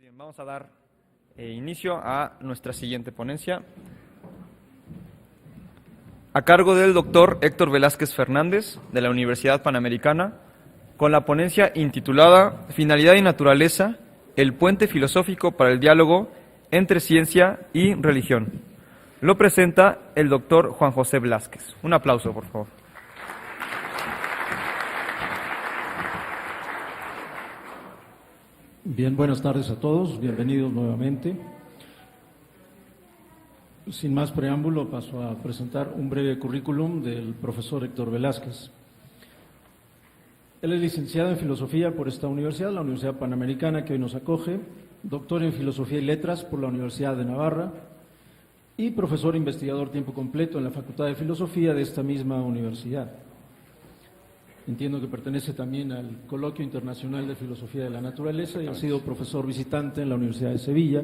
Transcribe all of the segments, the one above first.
Bien, vamos a dar inicio a nuestra siguiente ponencia, a cargo del doctor Héctor Velázquez Fernández, de la Universidad Panamericana, con la ponencia intitulada Finalidad y Naturaleza, el puente filosófico para el diálogo entre ciencia y religión. Lo presenta el doctor Juan José Velázquez. Un aplauso, por favor. Bien, buenas tardes a todos, bienvenidos nuevamente. Sin más preámbulo, paso a presentar un breve currículum del profesor Héctor Velázquez. Él es licenciado en Filosofía por esta universidad, la Universidad Panamericana, que hoy nos acoge, doctor en Filosofía y Letras por la Universidad de Navarra y profesor investigador tiempo completo en la Facultad de Filosofía de esta misma universidad. Entiendo que pertenece también al Coloquio Internacional de Filosofía de la Naturaleza y ha sido profesor visitante en la Universidad de Sevilla,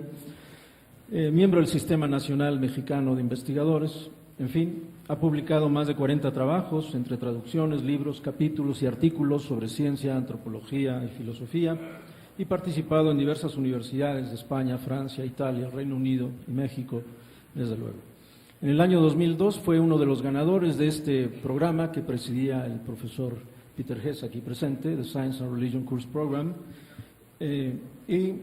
miembro del Sistema Nacional Mexicano de Investigadores. En fin, ha publicado más de 40 trabajos, entre traducciones, libros, capítulos y artículos sobre ciencia, antropología y filosofía, y participado en diversas universidades de España, Francia, Italia, Reino Unido y México, desde luego. En el año 2002 fue uno de los ganadores de este programa que presidía el profesor Peter Hess, aquí presente, The Science and Religion Course Program, y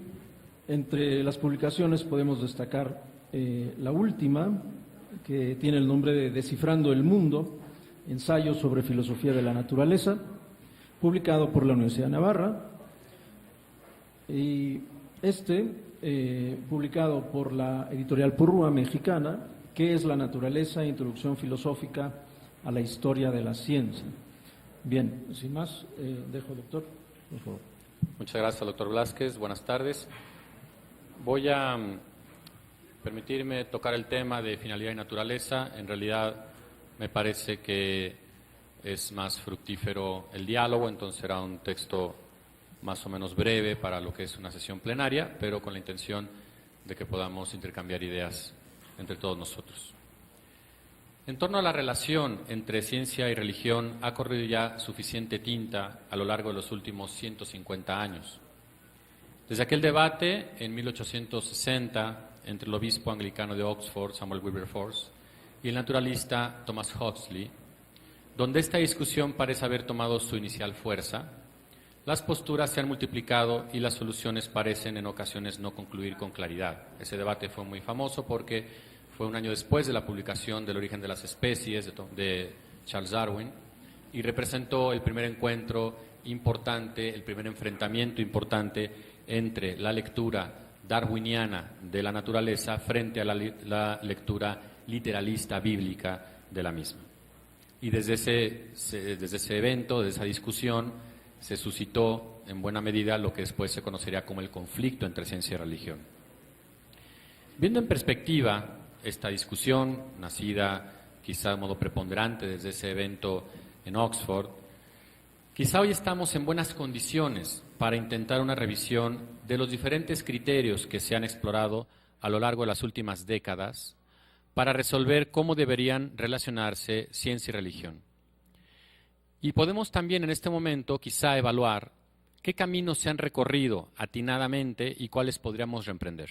entre las publicaciones podemos destacar la última, que tiene el nombre de Descifrando el Mundo, ensayo sobre filosofía de la naturaleza, publicado por la Universidad de Navarra, y publicado por la editorial Porrúa mexicana, ¿Qué es la naturaleza? Introducción filosófica a la historia de la ciencia. Bien, sin más, dejo, doctor, por favor. Muchas gracias, doctor Velázquez. Buenas tardes. Voy a permitirme tocar el tema de finalidad y naturaleza. En realidad, me parece que es más fructífero el diálogo, entonces será un texto más o menos breve para lo que es una sesión plenaria, pero con la intención de que podamos intercambiar ideas entre todos nosotros. En torno a la relación entre ciencia y religión ha corrido ya suficiente tinta a lo largo de los últimos 150 años. Desde aquel debate en 1860 entre el obispo anglicano de Oxford, Samuel Wilberforce, y el naturalista Thomas Huxley, donde esta discusión parece haber tomado su inicial fuerza, las posturas se han multiplicado y las soluciones parecen en ocasiones no concluir con claridad. Ese debate fue muy famoso porque fue un año después de la publicación del Origen de las Especies de Charles Darwin y representó el primer encuentro importante, el primer enfrentamiento importante entre la lectura darwiniana de la naturaleza frente a la lectura literalista bíblica de la misma. Y desde ese evento, desde esa discusión, se suscitó en buena medida lo que después se conocería como el conflicto entre ciencia y religión. Viendo en perspectiva esta discusión, nacida quizá de modo preponderante desde ese evento en Oxford, quizá hoy estamos en buenas condiciones para intentar una revisión de los diferentes criterios que se han explorado a lo largo de las últimas décadas para resolver cómo deberían relacionarse ciencia y religión. Y podemos también en este momento quizá evaluar qué caminos se han recorrido atinadamente y cuáles podríamos reemprender.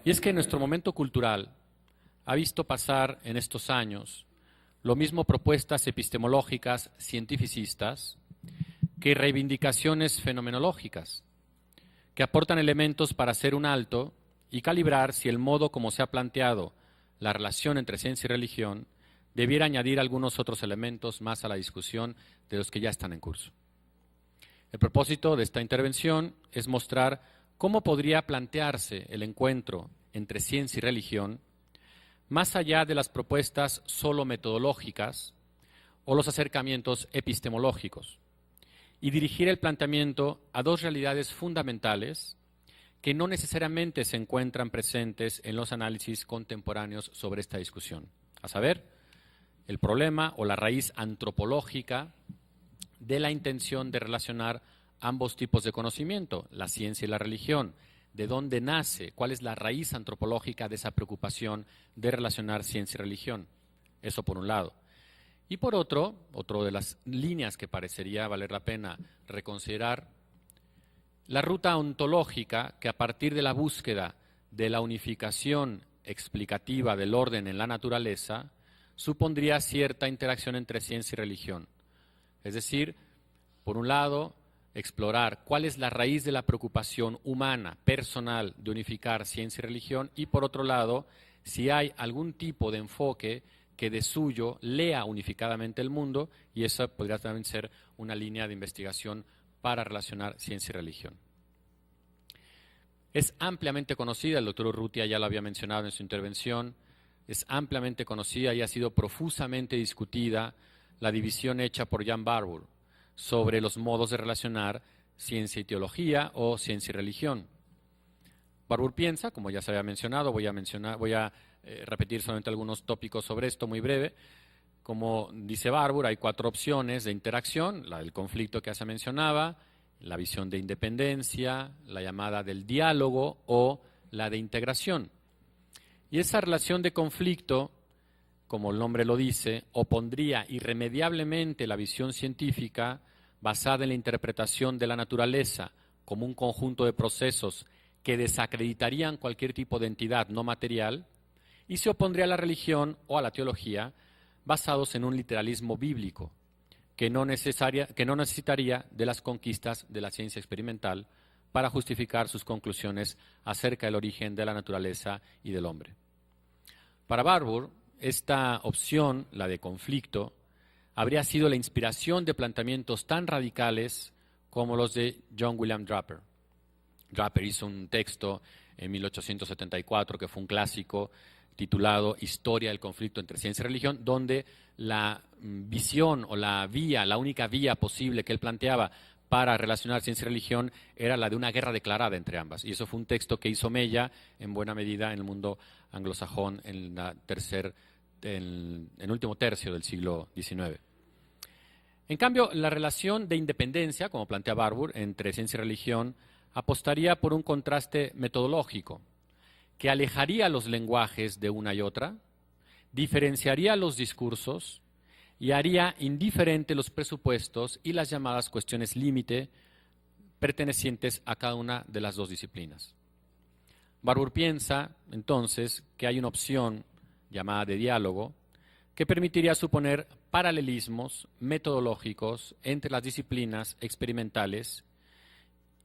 Y es que nuestro momento cultural ha visto pasar en estos años lo mismo propuestas epistemológicas cientificistas que reivindicaciones fenomenológicas, que aportan elementos para hacer un alto y calibrar si el modo como se ha planteado la relación entre ciencia y religión debiera añadir algunos otros elementos más a la discusión de los que ya están en curso. El propósito de esta intervención es mostrar cómo podría plantearse el encuentro entre ciencia y religión más allá de las propuestas solo metodológicas o los acercamientos epistemológicos y dirigir el planteamiento a dos realidades fundamentales que no necesariamente se encuentran presentes en los análisis contemporáneos sobre esta discusión, a saber, el problema o la raíz antropológica de la intención de relacionar ambos tipos de conocimiento, la ciencia y la religión. ¿De dónde nace? ¿Cuál es la raíz antropológica de esa preocupación de relacionar ciencia y religión? Eso por un lado. Y por otro de las líneas que parecería valer la pena reconsiderar la ruta ontológica que a partir de la búsqueda de la unificación explicativa del orden en la naturaleza supondría cierta interacción entre ciencia y religión. Es decir, por un lado, explorar cuál es la raíz de la preocupación humana, personal, de unificar ciencia y religión, y por otro lado, si hay algún tipo de enfoque que de suyo lea unificadamente el mundo, y esa podría también ser una línea de investigación para relacionar ciencia y religión. Es ampliamente conocida, el doctor Urrutia ya lo había mencionado en su intervención, es ampliamente conocida y ha sido profusamente discutida la división hecha por Jan Barbour sobre los modos de relacionar ciencia y teología o ciencia y religión. Barbour piensa, como ya se había mencionado, voy a repetir solamente algunos tópicos sobre esto muy breve. Como dice Barbour, hay 4 opciones de interacción: la del conflicto que ya se mencionaba, la visión de independencia, la llamada del diálogo o la de integración. Y esa relación de conflicto, como el nombre lo dice, opondría irremediablemente la visión científica basada en la interpretación de la naturaleza como un conjunto de procesos que desacreditarían cualquier tipo de entidad no material, y se opondría a la religión o a la teología basados en un literalismo bíblico que no necesitaría de las conquistas de la ciencia experimental para justificar sus conclusiones acerca del origen de la naturaleza y del hombre. Para Barbour, esta opción, la de conflicto, habría sido la inspiración de planteamientos tan radicales como los de John William Draper. Draper hizo un texto en 1874 que fue un clásico titulado Historia del conflicto entre ciencia y religión, donde la visión o la única vía posible que él planteaba para relacionar ciencia y religión era la de una guerra declarada entre ambas. Y eso fue un texto que hizo mella en buena medida en el mundo anglosajón en el último tercio del siglo XIX. En cambio, la relación de independencia, como plantea Barbour, entre ciencia y religión, apostaría por un contraste metodológico que alejaría los lenguajes de una y otra, diferenciaría los discursos y haría indiferente los presupuestos y las llamadas cuestiones límite pertenecientes a cada una de las dos disciplinas. Barbour piensa, entonces, que hay una opción llamada de diálogo que permitiría suponer paralelismos metodológicos entre las disciplinas experimentales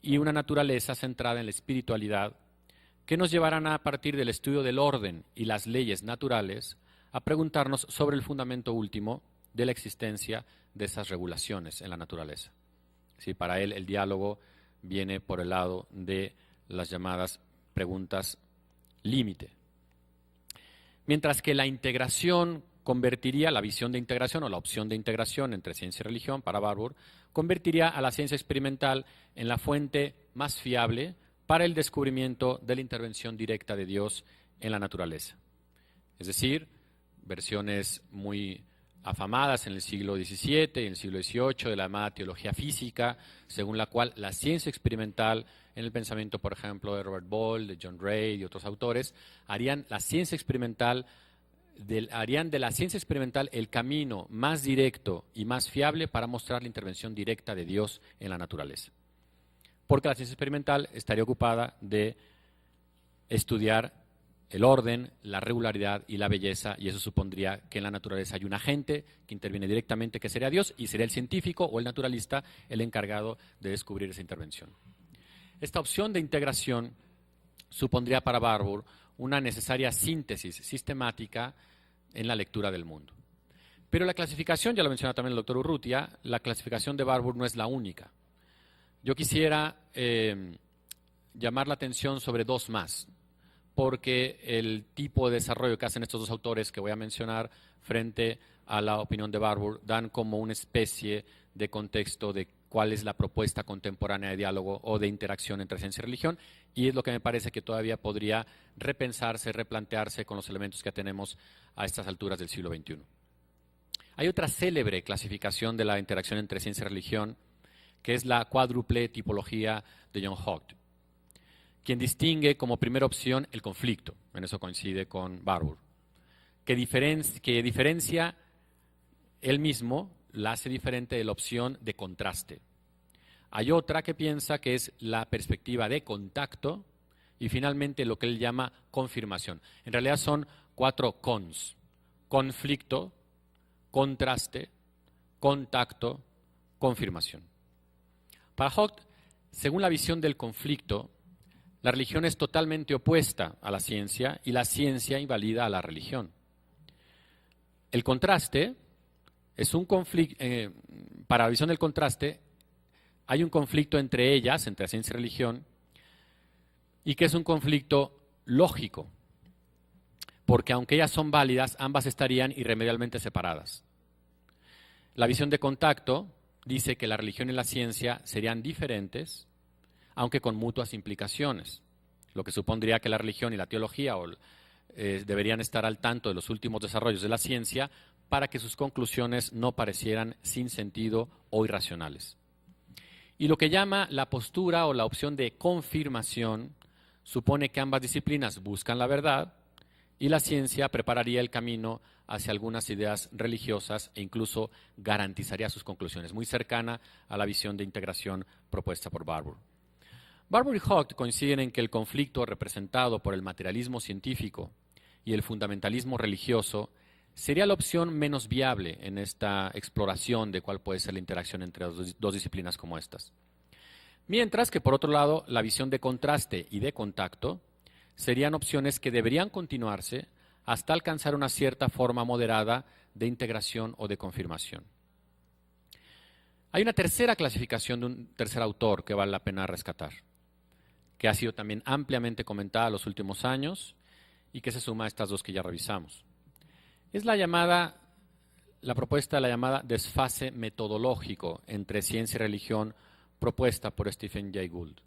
y una naturaleza centrada en la espiritualidad que nos llevarán a partir del estudio del orden y las leyes naturales a preguntarnos sobre el fundamento último de la existencia de esas regulaciones en la naturaleza. Sí, para él el diálogo viene por el lado de las llamadas preguntas límite. Mientras que la integración convertiría la visión de integración o la opción de integración entre ciencia y religión para Barbour, convertiría a la ciencia experimental en la fuente más fiable para el descubrimiento de la intervención directa de Dios en la naturaleza. Es decir, versiones muy afamadas en el siglo XVII y en el siglo XVIII de la llamada teología física, según la cual la ciencia experimental, en el pensamiento, por ejemplo, de Robert Ball, de John Ray y otros autores, harían de la ciencia experimental el camino más directo y más fiable para mostrar la intervención directa de Dios en la naturaleza. Porque la ciencia experimental estaría ocupada de estudiar el orden, la regularidad y la belleza, y eso supondría que en la naturaleza hay un agente que interviene directamente, que sería Dios, y sería el científico o el naturalista el encargado de descubrir esa intervención. Esta opción de integración supondría para Barbour una necesaria síntesis sistemática en la lectura del mundo. Pero la clasificación, ya lo mencionaba también el doctor Urrutia, la clasificación de Barbour no es la única. Yo quisiera llamar la atención sobre 2 más, porque el tipo de desarrollo que hacen estos 2 autores que voy a mencionar frente a la opinión de Barbour dan como una especie de contexto de cuál es la propuesta contemporánea de diálogo o de interacción entre ciencia y religión, y es lo que me parece que todavía podría repensarse, replantearse con los elementos que tenemos a estas alturas del siglo XXI. Hay otra célebre clasificación de la interacción entre ciencia y religión, que es la cuádruple tipología de John Hogt, quien distingue como primera opción el conflicto, en eso coincide con Barbour, que diferencia él mismo, la hace diferente de la opción de contraste. Hay otra que piensa que es la perspectiva de contacto y finalmente lo que él llama confirmación. En realidad son 4 cons: conflicto, contraste, contacto, confirmación. Para Hogt, según la visión del conflicto, la religión es totalmente opuesta a la ciencia y la ciencia invalida a la religión. El contraste es un conflicto, para la visión del contraste, hay un conflicto entre ellas, entre ciencia y religión, y que es un conflicto lógico, porque aunque ellas son válidas, ambas estarían irremediablemente separadas. La visión de contacto dice que la religión y la ciencia serían diferentes, aunque con mutuas implicaciones, lo que supondría que la religión y la teología deberían estar al tanto de los últimos desarrollos de la ciencia para que sus conclusiones no parecieran sin sentido o irracionales. Y lo que llama la postura o la opción de confirmación supone que ambas disciplinas buscan la verdad y la ciencia prepararía el camino hacia algunas ideas religiosas e incluso garantizaría sus conclusiones, muy cercana a la visión de integración propuesta por Barbour. Barbour y Hogt coinciden en que el conflicto representado por el materialismo científico y el fundamentalismo religioso sería la opción menos viable en esta exploración de cuál puede ser la interacción entre dos disciplinas como estas. Mientras que, por otro lado, la visión de contraste y de contacto serían opciones que deberían continuarse hasta alcanzar una cierta forma moderada de integración o de confirmación. Hay una tercera clasificación de un tercer autor que vale la pena rescatar, que ha sido también ampliamente comentada en los últimos años y que se suma a estas dos que ya revisamos. Es la propuesta de la llamada desfase metodológico entre ciencia y religión propuesta por Stephen Jay Gould,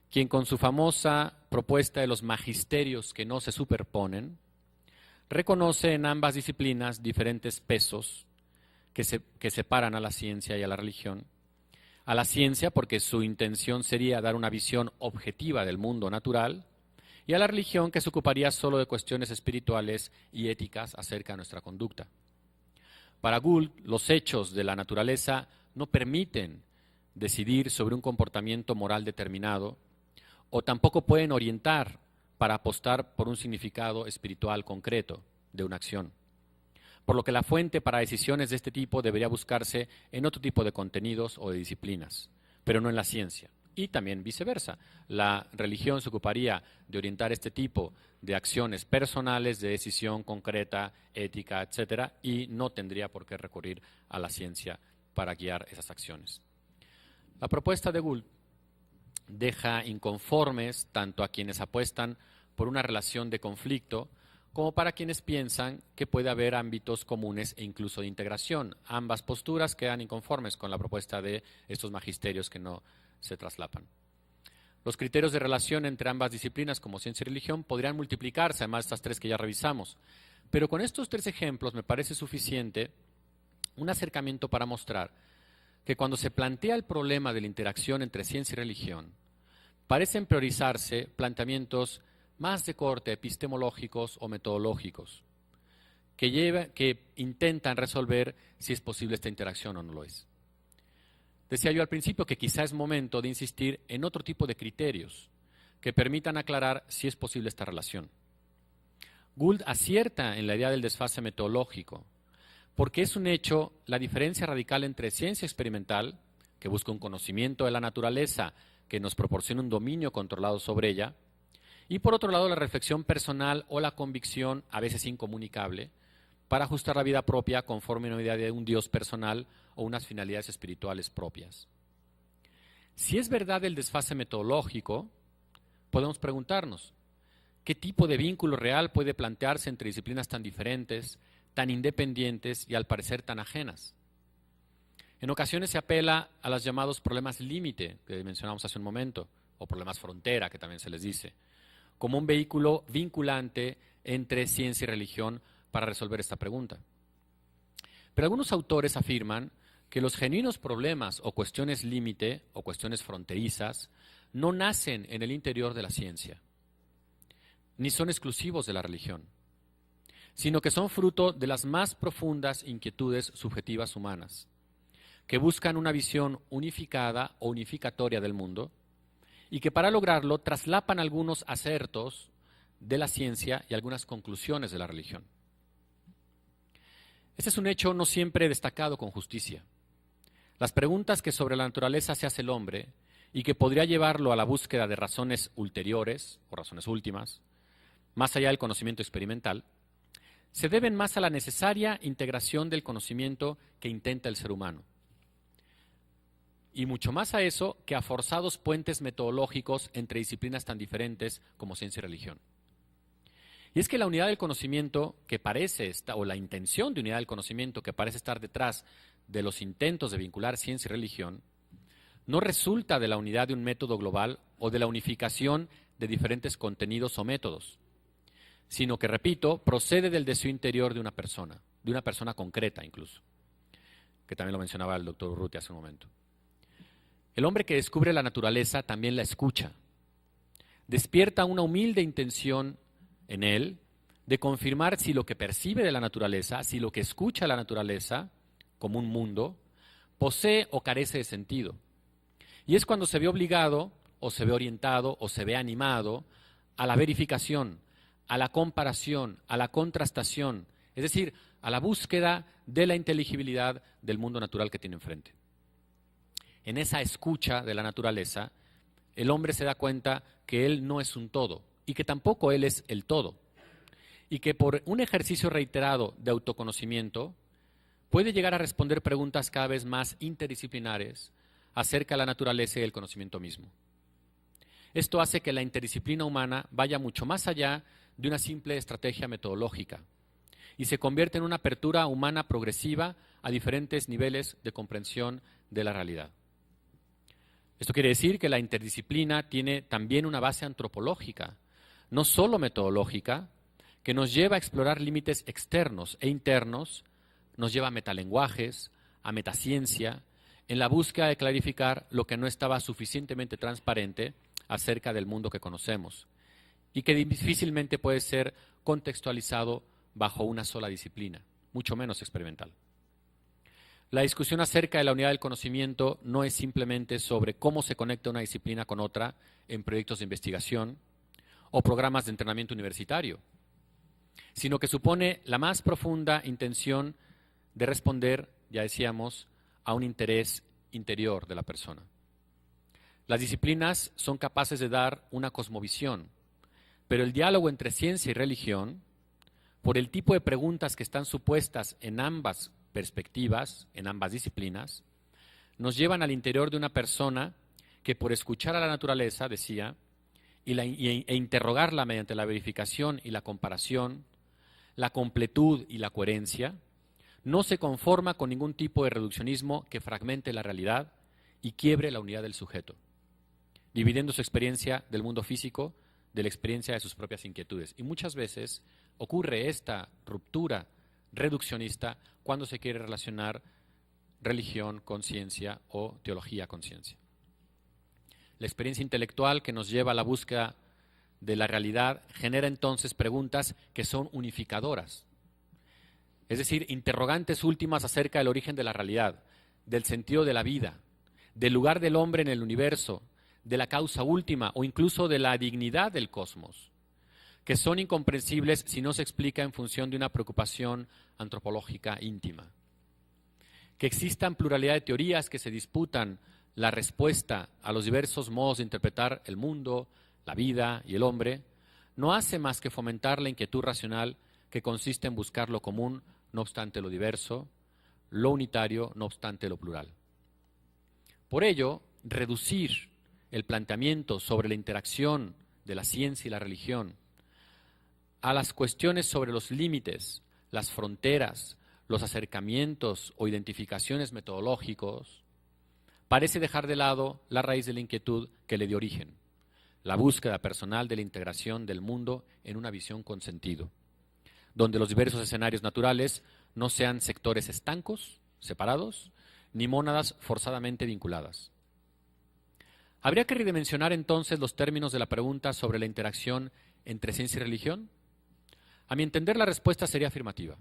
quien con su famosa propuesta de los magisterios que no se superponen, reconoce en ambas disciplinas diferentes pesos que separan a la ciencia y a la religión. A la ciencia porque su intención sería dar una visión objetiva del mundo natural, y a la religión que se ocuparía solo de cuestiones espirituales y éticas acerca de nuestra conducta. Para Gould, los hechos de la naturaleza no permiten decidir sobre un comportamiento moral determinado, o tampoco pueden orientar para apostar por un significado espiritual concreto de una acción. Por lo que la fuente para decisiones de este tipo debería buscarse en otro tipo de contenidos o de disciplinas, pero no en la ciencia. Y también viceversa. La religión se ocuparía de orientar este tipo de acciones personales, de decisión concreta, ética, etcétera, y no tendría por qué recurrir a la ciencia para guiar esas acciones. La propuesta de Gould deja inconformes tanto a quienes apuestan por una relación de conflicto como para quienes piensan que puede haber ámbitos comunes e incluso de integración. Ambas posturas quedan inconformes con la propuesta de estos magisterios que no se traslapan. Los criterios de relación entre ambas disciplinas como ciencia y religión podrían multiplicarse, además de estas tres que ya revisamos. Pero con estos tres ejemplos me parece suficiente un acercamiento para mostrar que cuando se plantea el problema de la interacción entre ciencia y religión, parecen priorizarse planteamientos más de corte epistemológicos o metodológicos, que intentan resolver si es posible esta interacción o no lo es. Decía yo al principio que quizá es momento de insistir en otro tipo de criterios que permitan aclarar si es posible esta relación. Gould acierta en la idea del desfase metodológico, porque es un hecho la diferencia radical entre ciencia experimental, que busca un conocimiento de la naturaleza que nos proporciona un dominio controlado sobre ella, y por otro lado la reflexión personal o la convicción, a veces incomunicable, para ajustar la vida propia conforme a una idea de un Dios personal o unas finalidades espirituales propias. Si es verdad el desfase metodológico, podemos preguntarnos, ¿qué tipo de vínculo real puede plantearse entre disciplinas tan diferentes, tan independientes y al parecer tan ajenas? En ocasiones se apela a los llamados problemas límite, que mencionamos hace un momento, o problemas frontera, que también se les dice, como un vehículo vinculante entre ciencia y religión para resolver esta pregunta. Pero algunos autores afirman que los genuinos problemas o cuestiones límite o cuestiones fronterizas no nacen en el interior de la ciencia, ni son exclusivos de la religión, sino que son fruto de las más profundas inquietudes subjetivas humanas, que buscan una visión unificada o unificatoria del mundo y que para lograrlo traslapan algunos acertos de la ciencia y algunas conclusiones de la religión. Este es un hecho no siempre destacado con justicia. Las preguntas que sobre la naturaleza se hace el hombre y que podría llevarlo a la búsqueda de razones ulteriores o razones últimas, más allá del conocimiento experimental, se deben más a la necesaria integración del conocimiento que intenta el ser humano. Y mucho más a eso que a forzados puentes metodológicos entre disciplinas tan diferentes como ciencia y religión. Y es que la unidad del conocimiento que parece estar, o la intención de unidad del conocimiento que parece estar detrás de los intentos de vincular ciencia y religión, no resulta de la unidad de un método global o de la unificación de diferentes contenidos o métodos, sino que, repito, procede del deseo interior de una persona concreta incluso, que también lo mencionaba el doctor Urrutia hace un momento. El hombre que descubre la naturaleza también la escucha. Despierta una humilde intención en él de confirmar si lo que percibe de la naturaleza, si lo que escucha la naturaleza como un mundo, posee o carece de sentido. Y es cuando se ve obligado, o se ve orientado, o se ve animado a la verificación, a la comparación, a la contrastación, es decir, a la búsqueda de la inteligibilidad del mundo natural que tiene enfrente. En esa escucha de la naturaleza, el hombre se da cuenta que él no es un todo y que tampoco él es el todo. Y que por un ejercicio reiterado de autoconocimiento puede llegar a responder preguntas cada vez más interdisciplinares acerca de la naturaleza y el conocimiento mismo. Esto hace que la interdisciplina humana vaya mucho más allá de una simple estrategia metodológica y se convierte en una apertura humana progresiva a diferentes niveles de comprensión de la realidad. Esto quiere decir que la interdisciplina tiene también una base antropológica, no solo metodológica, que nos lleva a explorar límites externos e internos, nos lleva a metalenguajes, a metaciencia, en la búsqueda de clarificar lo que no estaba suficientemente transparente acerca del mundo que conocemos y que difícilmente puede ser contextualizado bajo una sola disciplina, mucho menos experimental. La discusión acerca de la unidad del conocimiento no es simplemente sobre cómo se conecta una disciplina con otra en proyectos de investigación o programas de entrenamiento universitario, sino que supone la más profunda intención de responder, ya decíamos, a un interés interior de la persona. Las disciplinas son capaces de dar una cosmovisión, pero el diálogo entre ciencia y religión, por el tipo de preguntas que están supuestas en ambas perspectivas, en ambas disciplinas, nos llevan al interior de una persona que por escuchar a la naturaleza, decía, e interrogarla mediante la verificación y la comparación, la completud y la coherencia, no se conforma con ningún tipo de reduccionismo que fragmente la realidad y quiebre la unidad del sujeto, dividiendo su experiencia del mundo físico de la experiencia de sus propias inquietudes. Y muchas veces ocurre esta ruptura reduccionista cuando se quiere relacionar religión con ciencia o teología con ciencia. La experiencia intelectual que nos lleva a la búsqueda de la realidad genera entonces preguntas que son unificadoras, es decir, interrogantes últimas acerca del origen de la realidad, del sentido de la vida, del lugar del hombre en el universo, de la causa última o incluso de la dignidad del cosmos, que son incomprensibles si no se explica en función de una preocupación antropológica íntima. Que existan pluralidad de teorías que se disputan la respuesta a los diversos modos de interpretar el mundo, la vida y el hombre, no hace más que fomentar la inquietud racional que consiste en buscar lo común, no obstante lo diverso, lo unitario, no obstante lo plural. Por ello, reducir el planteamiento sobre la interacción de la ciencia y la religión a las cuestiones sobre los límites, las fronteras, los acercamientos o identificaciones metodológicos, parece dejar de lado la raíz de la inquietud que le dio origen, la búsqueda personal de la integración del mundo en una visión con sentido, donde los diversos escenarios naturales no sean sectores estancos, separados, ni mónadas forzadamente vinculadas. ¿Habría que redimensionar entonces los términos de la pregunta sobre la interacción entre ciencia y religión? A mi entender, la respuesta sería afirmativa.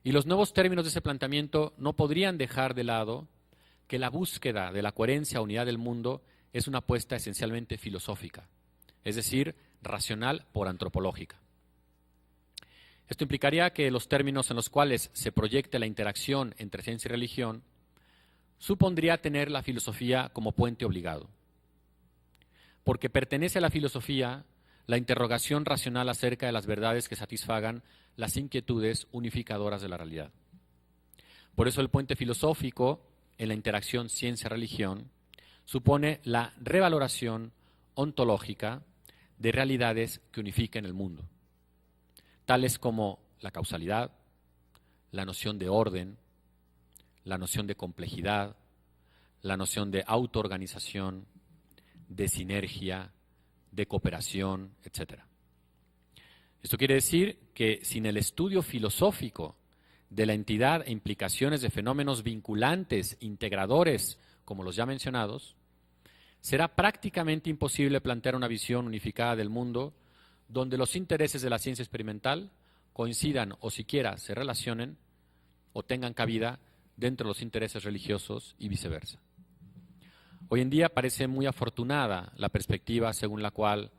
Y los nuevos términos de ese planteamiento no podrían dejar de lado que la búsqueda de la coherencia o unidad del mundo es una apuesta esencialmente filosófica, es decir, racional por antropológica. Esto implicaría que los términos en los cuales se proyecte la interacción entre ciencia y religión supondría tener la filosofía como puente obligado, porque pertenece a la filosofía la interrogación racional acerca de las verdades que satisfagan las inquietudes unificadoras de la realidad. Por eso el puente filosófico en la interacción ciencia-religión supone la revaloración ontológica de realidades que unifiquen el mundo, tales como la causalidad, la noción de orden, la noción de complejidad, la noción de autoorganización, de sinergia, de cooperación, etc. Esto quiere decir que sin el estudio filosófico de la entidad e implicaciones de fenómenos vinculantes, integradores, como los ya mencionados, será prácticamente imposible plantear una visión unificada del mundo donde los intereses de la ciencia experimental coincidan o siquiera se relacionen o tengan cabida dentro de los intereses religiosos y viceversa. Hoy en día parece muy afortunada la perspectiva según la cual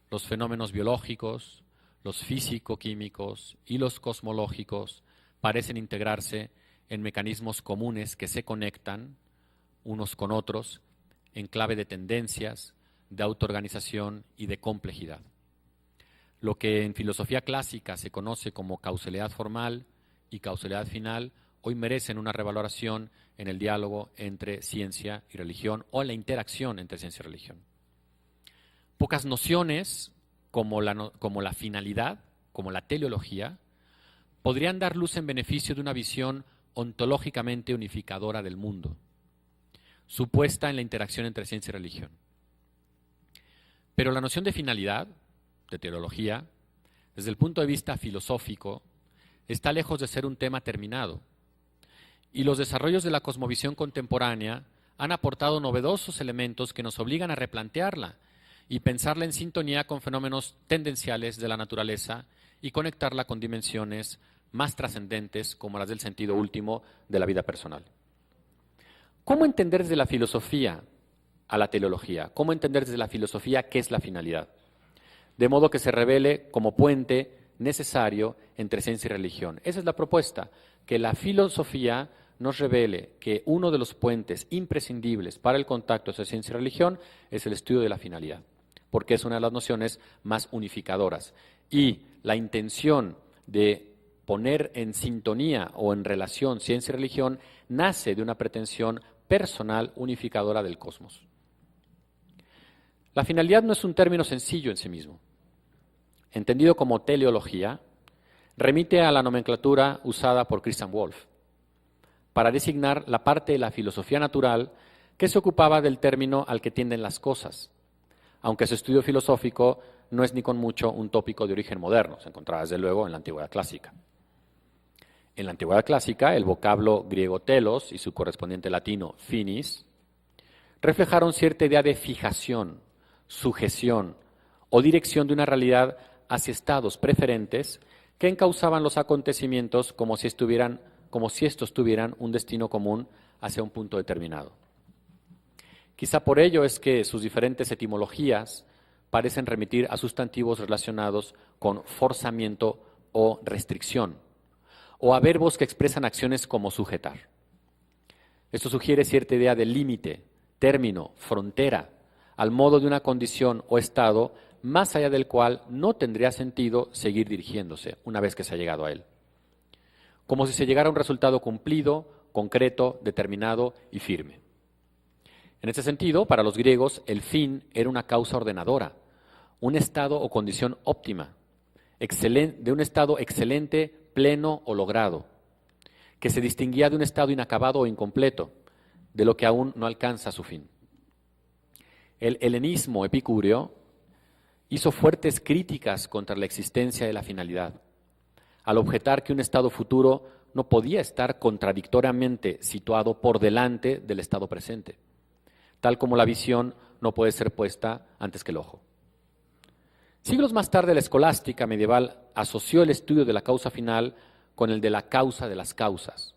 los fenómenos biológicos, los físico-químicos y los cosmológicos parecen integrarse en mecanismos comunes que se conectan unos con otros en clave de tendencias, de autoorganización y de complejidad. Lo que en filosofía clásica se conoce como causalidad formal y causalidad final, hoy merecen una revaloración en el diálogo entre ciencia y religión o en la interacción entre ciencia y religión. Pocas nociones como la finalidad, como la teleología, podrían dar luz en beneficio de una visión ontológicamente unificadora del mundo, supuesta en la interacción entre ciencia y religión. Pero la noción de finalidad, de teleología, desde el punto de vista filosófico, está lejos de ser un tema terminado, y los desarrollos de la cosmovisión contemporánea han aportado novedosos elementos que nos obligan a replantearla y pensarla en sintonía con fenómenos tendenciales de la naturaleza y conectarla con dimensiones más trascendentes como las del sentido último de la vida personal. ¿Cómo entender desde la filosofía a la teleología? ¿Cómo entender desde la filosofía qué es la finalidad? De modo que se revele como puente necesario entre ciencia y religión. Esa es la propuesta, que la filosofía nos revele que uno de los puentes imprescindibles para el contacto entre ciencia y religión es el estudio de la finalidad, porque es una de las nociones más unificadoras. Y la intención de poner en sintonía o en relación ciencia y religión nace de una pretensión personal unificadora del cosmos. La finalidad no es un término sencillo en sí mismo. Entendido como teleología, remite a la nomenclatura usada por Christian Wolff para designar la parte de la filosofía natural que se ocupaba del término al que tienden las cosas, aunque su estudio filosófico no es ni con mucho un tópico de origen moderno, se encontraba desde luego en la antigüedad clásica. En la antigüedad clásica, el vocablo griego telos y su correspondiente latino finis reflejaron cierta idea de fijación, sujeción o dirección de una realidad hacia estados preferentes que encauzaban los acontecimientos como si estos tuvieran un destino común hacia un punto determinado. Quizá por ello es que sus diferentes etimologías parecen remitir a sustantivos relacionados con forzamiento o restricción, o a verbos que expresan acciones como sujetar. Esto sugiere cierta idea de límite, término, frontera, al modo de una condición o estado más allá del cual no tendría sentido seguir dirigiéndose una vez que se ha llegado a él. Como si se llegara a un resultado cumplido, concreto, determinado y firme. En este sentido, para los griegos, el fin era una causa ordenadora, un estado o condición óptima, de un estado excelente, pleno o logrado, que se distinguía de un estado inacabado o incompleto, de lo que aún no alcanza su fin. El helenismo epicúreo hizo fuertes críticas contra la existencia de la finalidad, al objetar que un estado futuro no podía estar contradictoriamente situado por delante del estado presente, tal como la visión no puede ser puesta antes que el ojo. Siglos más tarde, la escolástica medieval asoció el estudio de la causa final con el de la causa de las causas.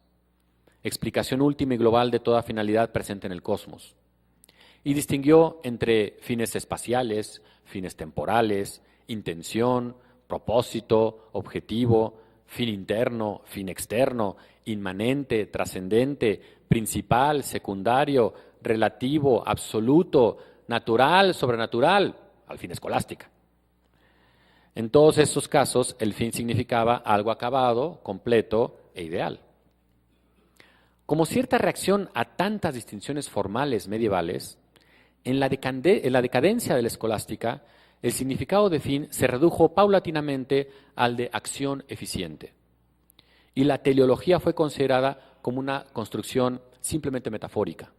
explicación última y global de toda finalidad presente en el cosmos. Y distinguió entre fines espaciales, fines temporales, intención, propósito, objetivo, fin interno, fin externo, inmanente, trascendente, principal, secundario, relativo, absoluto, natural, sobrenatural, al fin escolástica. En todos estos casos, el fin significaba algo acabado, completo e ideal. Como cierta reacción a tantas distinciones formales medievales, en la decadencia de la escolástica, el significado de fin se redujo paulatinamente al de acción eficiente. Y la teleología fue considerada como una construcción simplemente metafórica,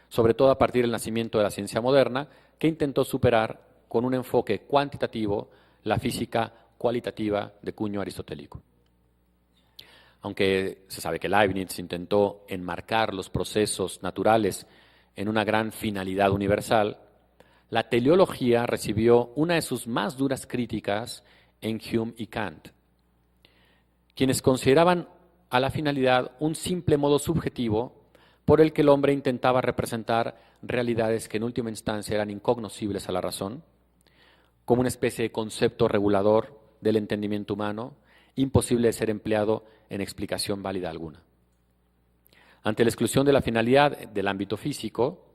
sobre todo a partir del nacimiento de la ciencia moderna, que intentó superar con un enfoque cuantitativo la física cualitativa de cuño aristotélico. Aunque se sabe que Leibniz intentó enmarcar los procesos naturales en una gran finalidad universal, la teleología recibió una de sus más duras críticas en Hume y Kant, quienes consideraban a la finalidad un simple modo subjetivo por el que el hombre intentaba representar realidades que en última instancia eran incognoscibles a la razón, como una especie de concepto regulador del entendimiento humano, imposible de ser empleado en explicación válida alguna. Ante la exclusión de la finalidad del ámbito físico,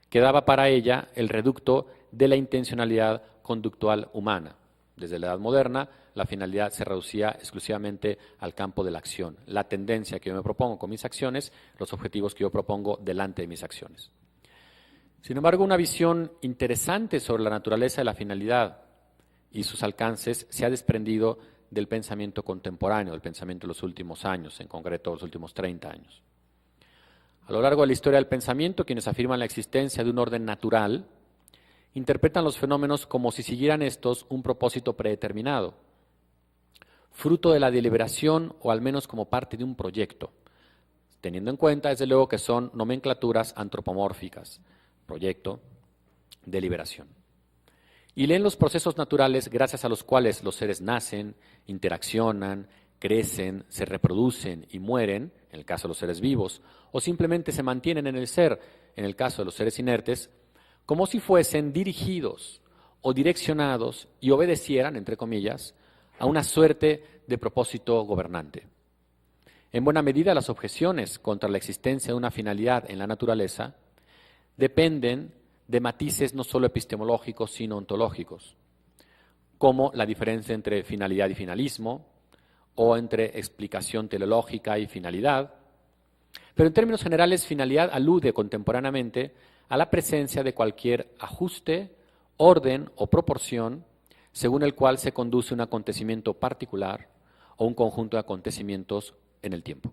quedaba para ella el reducto de la intencionalidad conductual humana. Desde la Edad Moderna, la finalidad se reducía exclusivamente al campo de la acción, la tendencia que yo me propongo con mis acciones, los objetivos que yo propongo delante de mis acciones. Sin embargo, una visión interesante sobre la naturaleza de la finalidad y sus alcances se ha desprendido del pensamiento contemporáneo, del pensamiento de los últimos años, en concreto los últimos 30 años. A lo largo de la historia del pensamiento, quienes afirman la existencia de un orden natural interpretan los fenómenos como si siguieran estos un propósito predeterminado, fruto de la deliberación o al menos como parte de un proyecto, teniendo en cuenta, desde luego, que son nomenclaturas antropomórficas, proyecto, deliberación. Y leen los procesos naturales gracias a los cuales los seres nacen, interaccionan, crecen, se reproducen y mueren, en el caso de los seres vivos, o simplemente se mantienen en el ser, en el caso de los seres inertes, como si fuesen dirigidos o direccionados y obedecieran, entre comillas, a una suerte de propósito gobernante. En buena medida, las objeciones contra la existencia de una finalidad en la naturaleza dependen de matices no solo epistemológicos, sino ontológicos, como la diferencia entre finalidad y finalismo, o entre explicación teleológica y finalidad. Pero en términos generales, finalidad alude contemporáneamente a la presencia de cualquier ajuste, orden o proporción según el cual se conduce un acontecimiento particular o un conjunto de acontecimientos en el tiempo.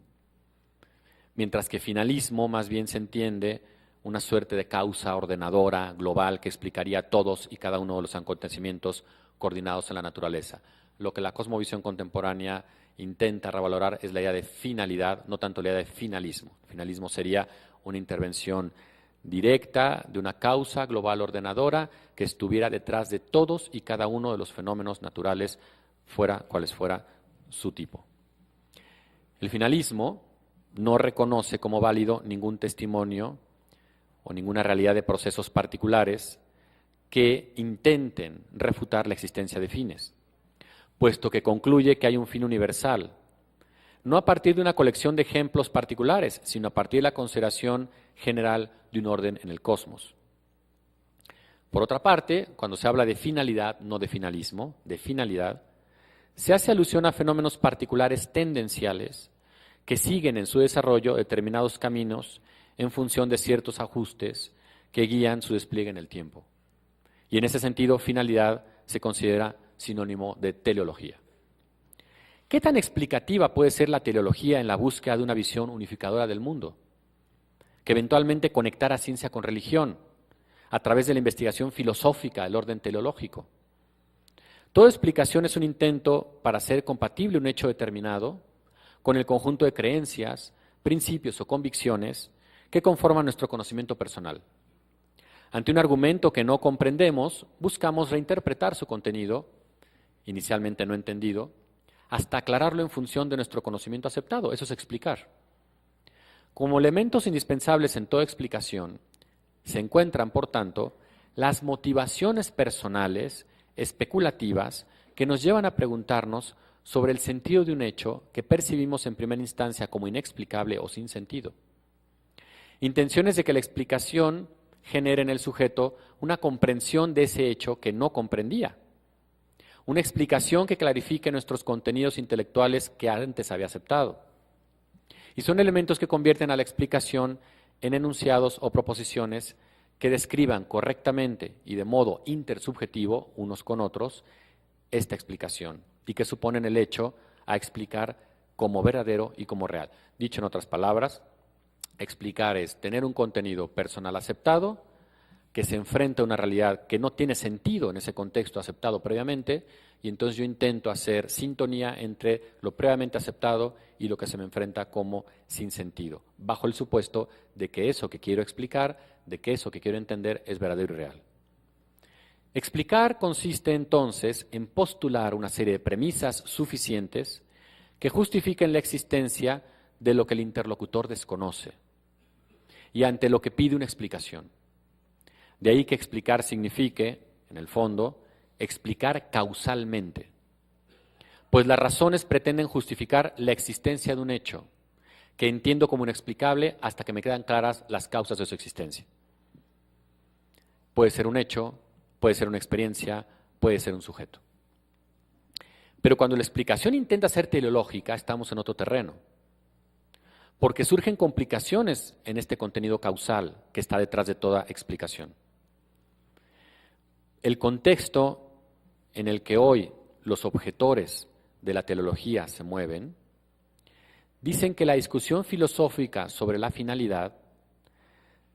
Mientras que finalismo más bien se entiende una suerte de causa ordenadora global que explicaría todos y cada uno de los acontecimientos coordinados en la naturaleza. Lo que la cosmovisión contemporánea intenta revalorar es la idea de finalidad, no tanto la idea de finalismo. Finalismo sería una intervención directa de una causa global ordenadora que estuviera detrás de todos y cada uno de los fenómenos naturales, fuera cuales fuera su tipo. El finalismo no reconoce como válido ningún testimonio o ninguna realidad de procesos particulares que intenten refutar la existencia de fines, puesto que concluye que hay un fin universal, no a partir de una colección de ejemplos particulares, sino a partir de la consideración general de un orden en el cosmos. Por otra parte, cuando se habla de finalidad, no de finalismo, de finalidad, se hace alusión a fenómenos particulares tendenciales que siguen en su desarrollo determinados caminos en función de ciertos ajustes que guían su despliegue en el tiempo. Y en ese sentido, finalidad se considera sinónimo de teleología. ¿Qué tan explicativa puede ser la teleología en la búsqueda de una visión unificadora del mundo, que eventualmente conectara ciencia con religión a través de la investigación filosófica del orden teleológico? Toda explicación es un intento para hacer compatible un hecho determinado con el conjunto de creencias, principios o convicciones que conforman nuestro conocimiento personal. Ante un argumento que no comprendemos, buscamos reinterpretar su contenido, inicialmente no entendido, hasta aclararlo en función de nuestro conocimiento aceptado. Eso es explicar. Como elementos indispensables en toda explicación, se encuentran, por tanto, las motivaciones personales, especulativas, que nos llevan a preguntarnos sobre el sentido de un hecho que percibimos en primera instancia como inexplicable o sin sentido. Intenciones de que la explicación genere en el sujeto una comprensión de ese hecho que no comprendía. Una explicación que clarifique nuestros contenidos intelectuales que antes había aceptado. Y son elementos que convierten a la explicación en enunciados o proposiciones que describan correctamente y de modo intersubjetivo, unos con otros, esta explicación y que suponen el hecho a explicar como verdadero y como real. Dicho en otras palabras, explicar es tener un contenido personal aceptado que se enfrenta a una realidad que no tiene sentido en ese contexto aceptado previamente, y entonces yo intento hacer sintonía entre lo previamente aceptado y lo que se me enfrenta como sin sentido, bajo el supuesto de que eso que quiero explicar, de que eso que quiero entender es verdadero y real. Explicar consiste entonces en postular una serie de premisas suficientes que justifiquen la existencia de lo que el interlocutor desconoce y ante lo que pide una explicación. De ahí que explicar signifique, en el fondo, explicar causalmente, pues las razones pretenden justificar la existencia de un hecho que entiendo como inexplicable hasta que me quedan claras las causas de su existencia. Puede ser un hecho, puede ser una experiencia, puede ser un sujeto. Pero cuando la explicación intenta ser teleológica, estamos en otro terreno, porque surgen complicaciones en este contenido causal que está detrás de toda explicación. El contexto en el que hoy los objetores de la teleología se mueven, dicen que la discusión filosófica sobre la finalidad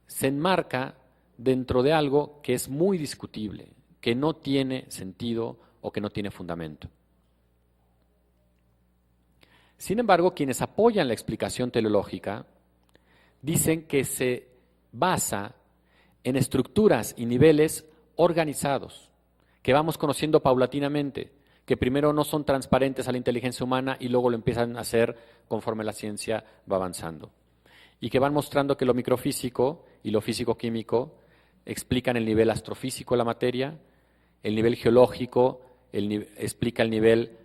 se enmarca dentro de algo que es muy discutible, que no tiene sentido o que no tiene fundamento. Sin embargo, quienes apoyan la explicación teleológica dicen que se basa en estructuras y niveles organizados, que vamos conociendo paulatinamente, que primero no son transparentes a la inteligencia humana y luego lo empiezan a hacer conforme la ciencia va avanzando. Y que van mostrando que lo microfísico y lo físico-químico explican el nivel astrofísico de la materia, el nivel geológico explica el nivel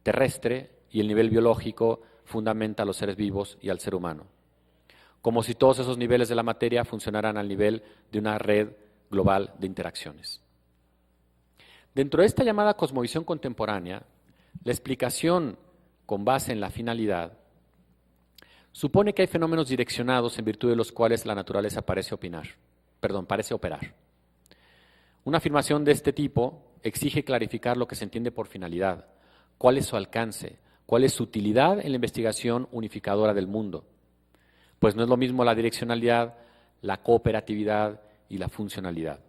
terrestre y el nivel biológico fundamenta a los seres vivos y al ser humano. Como si todos esos niveles de la materia funcionaran al nivel de una red global de interacciones. Dentro de esta llamada cosmovisión contemporánea, la explicación con base en la finalidad supone que hay fenómenos direccionados en virtud de los cuales la naturaleza parece operar. Una afirmación de este tipo exige clarificar lo que se entiende por finalidad, cuál es su alcance, cuál es su utilidad en la investigación unificadora del mundo. Pues no es lo mismo la direccionalidad, la cooperatividad y la funcionalidad.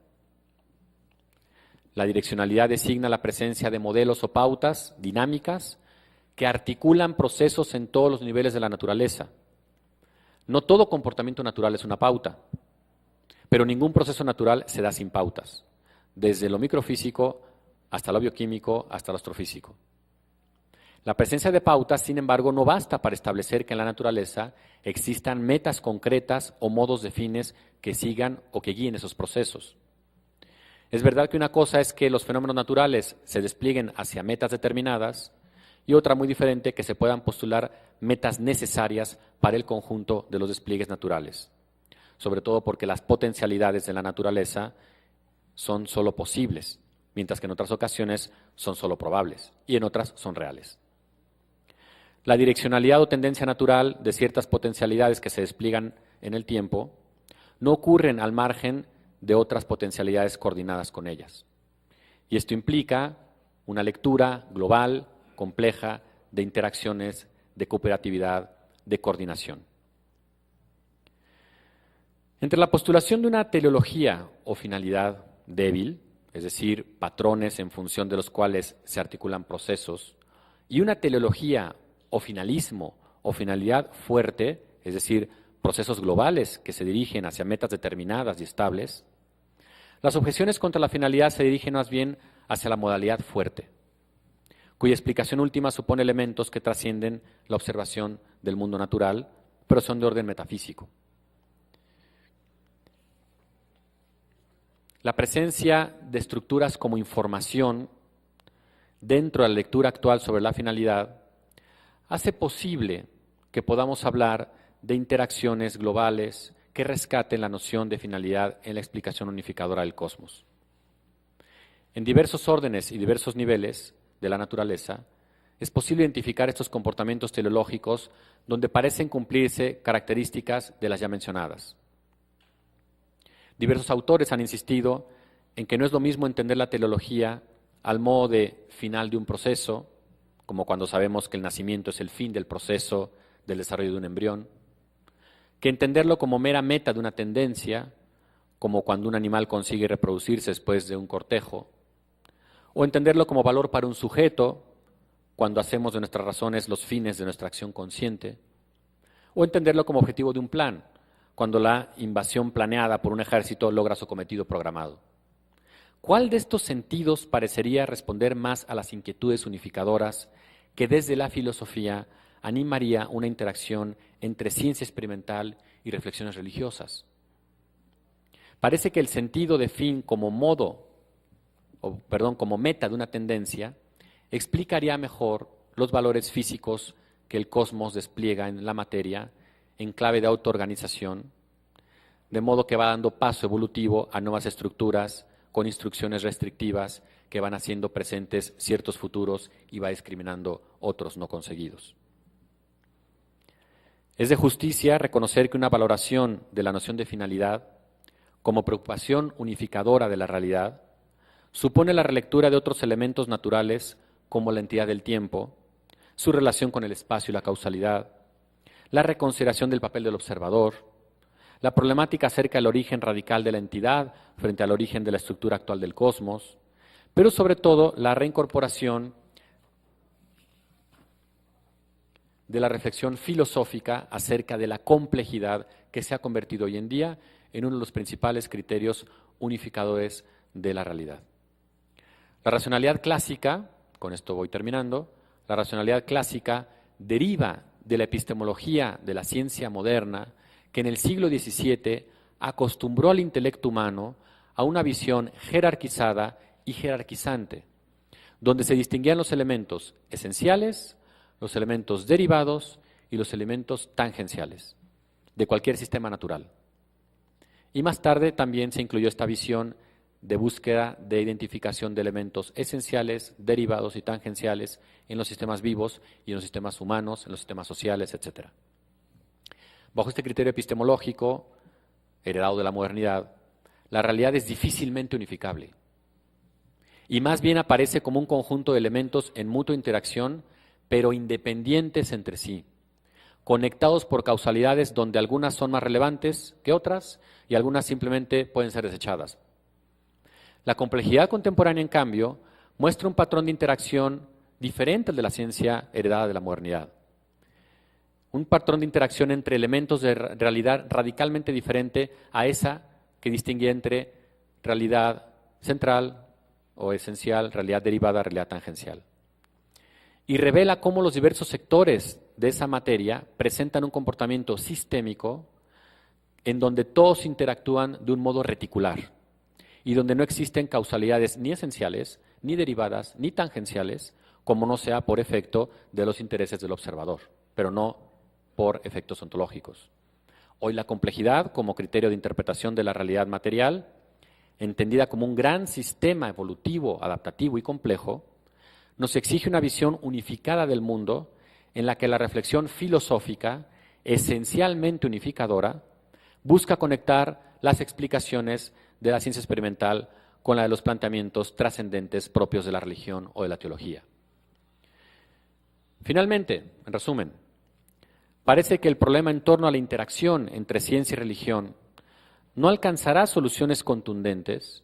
La direccionalidad designa la presencia de modelos o pautas dinámicas que articulan procesos en todos los niveles de la naturaleza. No todo comportamiento natural es una pauta, pero ningún proceso natural se da sin pautas, desde lo microfísico hasta lo bioquímico, hasta lo astrofísico. La presencia de pautas, sin embargo, no basta para establecer que en la naturaleza existan metas concretas o modos de fines que sigan o que guíen esos procesos. Es verdad que una cosa es que los fenómenos naturales se desplieguen hacia metas determinadas y otra muy diferente que se puedan postular metas necesarias para el conjunto de los despliegues naturales, sobre todo porque las potencialidades de la naturaleza son solo posibles, mientras que en otras ocasiones son solo probables y en otras son reales. La direccionalidad o tendencia natural de ciertas potencialidades que se despliegan en el tiempo no ocurren al margen de otras potencialidades coordinadas con ellas. Y esto implica una lectura global, compleja, de interacciones, de cooperatividad, de coordinación. Entre la postulación de una teleología o finalidad débil, es decir, patrones en función de los cuales se articulan procesos, y una teleología o finalismo o finalidad fuerte, es decir, procesos globales que se dirigen hacia metas determinadas y estables, las objeciones contra la finalidad se dirigen más bien hacia la modalidad fuerte, cuya explicación última supone elementos que trascienden la observación del mundo natural, pero son de orden metafísico. La presencia de estructuras como información dentro de la lectura actual sobre la finalidad hace posible que podamos hablar de interacciones globales que rescaten la noción de finalidad en la explicación unificadora del cosmos. En diversos órdenes y diversos niveles de la naturaleza, es posible identificar estos comportamientos teleológicos donde parecen cumplirse características de las ya mencionadas. Diversos autores han insistido en que no es lo mismo entender la teleología al modo de final de un proceso, como cuando sabemos que el nacimiento es el fin del proceso del desarrollo de un embrión, que entenderlo como mera meta de una tendencia, como cuando un animal consigue reproducirse después de un cortejo, o entenderlo como valor para un sujeto, cuando hacemos de nuestras razones los fines de nuestra acción consciente, o entenderlo como objetivo de un plan, cuando la invasión planeada por un ejército logra su cometido programado. ¿Cuál de estos sentidos parecería responder más a las inquietudes unificadoras que desde la filosofía animaría una interacción entre ciencia experimental y reflexiones religiosas? Parece que el sentido de fin como como meta de una tendencia explicaría mejor los valores físicos que el cosmos despliega en la materia en clave de autoorganización, de modo que va dando paso evolutivo a nuevas estructuras con instrucciones restrictivas que van haciendo presentes ciertos futuros y va discriminando otros no conseguidos. Es de justicia reconocer que una valoración de la noción de finalidad como preocupación unificadora de la realidad supone la relectura de otros elementos naturales como la entidad del tiempo, su relación con el espacio y la causalidad, la reconsideración del papel del observador, la problemática acerca del origen radical de la entidad frente al origen de la estructura actual del cosmos, pero sobre todo la reincorporación de la reflexión filosófica acerca de la complejidad que se ha convertido hoy en día en uno de los principales criterios unificadores de la realidad. La racionalidad clásica, con esto voy terminando, la racionalidad clásica deriva de la epistemología de la ciencia moderna que en el siglo XVII acostumbró al intelecto humano a una visión jerarquizada y jerarquizante, donde se distinguían los elementos esenciales, los elementos derivados y los elementos tangenciales de cualquier sistema natural. Y más tarde también se incluyó esta visión de búsqueda de identificación de elementos esenciales, derivados y tangenciales en los sistemas vivos y en los sistemas humanos, en los sistemas sociales, etc. Bajo este criterio epistemológico, heredado de la modernidad, la realidad es difícilmente unificable y más bien aparece como un conjunto de elementos en mutua interacción, pero independientes entre sí, conectados por causalidades donde algunas son más relevantes que otras y algunas simplemente pueden ser desechadas. La complejidad contemporánea, en cambio, muestra un patrón de interacción diferente al de la ciencia heredada de la modernidad. Un patrón de interacción entre elementos de realidad radicalmente diferente a esa que distingue entre realidad central o esencial, realidad derivada, realidad tangencial. Y revela cómo los diversos sectores de esa materia presentan un comportamiento sistémico en donde todos interactúan de un modo reticular y donde no existen causalidades ni esenciales, ni derivadas, ni tangenciales, como no sea por efecto de los intereses del observador, pero no por efectos ontológicos. Hoy la complejidad, como criterio de interpretación de la realidad material, entendida como un gran sistema evolutivo, adaptativo y complejo, nos exige una visión unificada del mundo en la que la reflexión filosófica, esencialmente unificadora, busca conectar las explicaciones de la ciencia experimental con la de los planteamientos trascendentes propios de la religión o de la teología. Finalmente, en resumen, parece que el problema en torno a la interacción entre ciencia y religión no alcanzará soluciones contundentes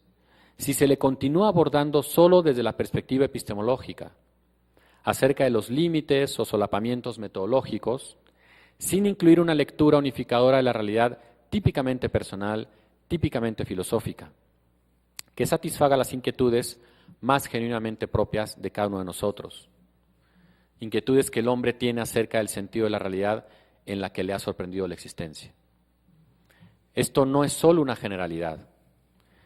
si se le continúa abordando solo desde la perspectiva epistemológica, acerca de los límites o solapamientos metodológicos, sin incluir una lectura unificadora de la realidad típicamente personal, típicamente filosófica, que satisfaga las inquietudes más genuinamente propias de cada uno de nosotros. Inquietudes que el hombre tiene acerca del sentido de la realidad en la que le ha sorprendido la existencia. Esto no es solo una generalidad,